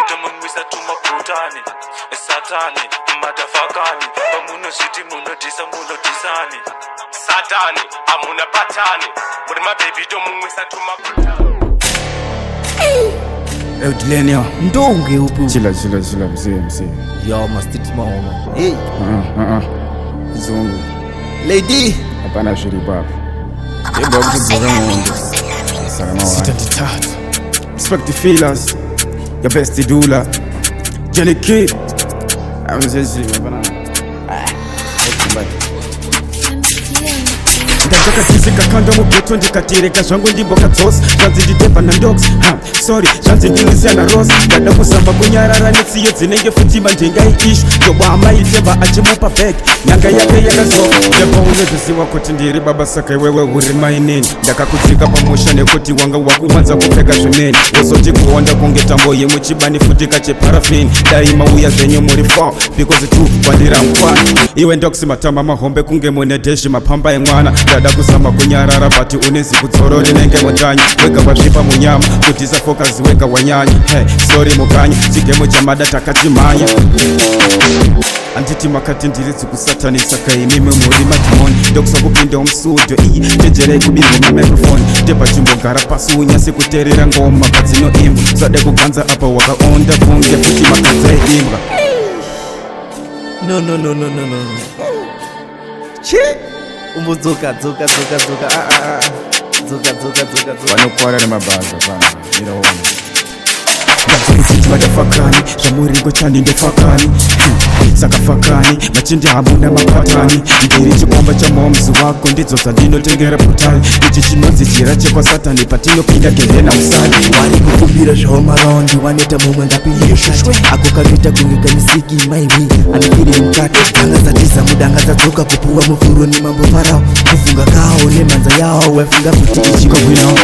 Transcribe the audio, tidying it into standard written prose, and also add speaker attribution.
Speaker 1: tomumwisa tumapurutani satani matafakani pamuno zviti munodhisa munodhisani satani amuna patani muri mabhebi tomumwisa tumapurutani.
Speaker 2: Eudilenio ndonge upu
Speaker 3: chila mzee
Speaker 2: yo mastiti mama hey
Speaker 3: zungu
Speaker 2: lady
Speaker 3: hapana shiri baba yebo kuzura ngondo salama wa
Speaker 2: Tarto
Speaker 3: respect the feelers your best dula Jenny Kid amzezi bana ndakaka tisi kakandwa mugheto ndikatireka zvangu ndimboka dzosa zvanzi deba na dockx sorry zvanzi ndingisi na rose ndada kusamba kunyarara netsiyo dzinenge futi mandenga ishu toba amaiteba achimupa bag nyanga yake yakazoka ndeba unoziziwa kuti ndiri baba saka iwewe uri mainini ndakakutsika pamusha nekuti wanga wakuwanza kupfeka zvemene wozoti kuonda kunge tambo yemuchibani futi kacheparafini daima uya zvenyu muri 4 because 2 wandira mkwani iwe ndokusi matama mahombe kunge mune deshi mapamba emwana ndada kuzama kunyarara bati unezi kudzoro rinenge mundanyi wega wasvipa munyama kutisa fokazi wega wanyanya hey, sorry mukanyi chigemo chamada takachimanya anditi makati ndiridzi kusatani saka imimi muri madimoni ndokusakupinda mustudio iyi tejerei kubirwa mamicrofoni ndeba chimbogara pasi unyasi kuteerera ngoma padzinoimbwa usade kuganza apa wakaonda kunge futi makadzi aiimbwa
Speaker 2: no che umbudzoka dzoka
Speaker 3: vanokwara nemabhaza pana iraona
Speaker 2: kuti vatafakani zvamuringo chani ndofakani saka fakani machindi hamuna mapatani ndiri chikomba chamomzi wako ndidzosa ndinotengera putani ichi chinonzi chiraa chekwasatani patinopinda gehena usani
Speaker 4: wari kukumbira zvavo maraundi waneta mumwe ngapiyeshashwe ako kanoita kunge kanisiki maiwi anopiri mukati danga dzatiza mudanga dzadzoka kupuwa mufuro nemambo farao kufunga kawo nemhanza yawo waifunga kuti ichikogwinawo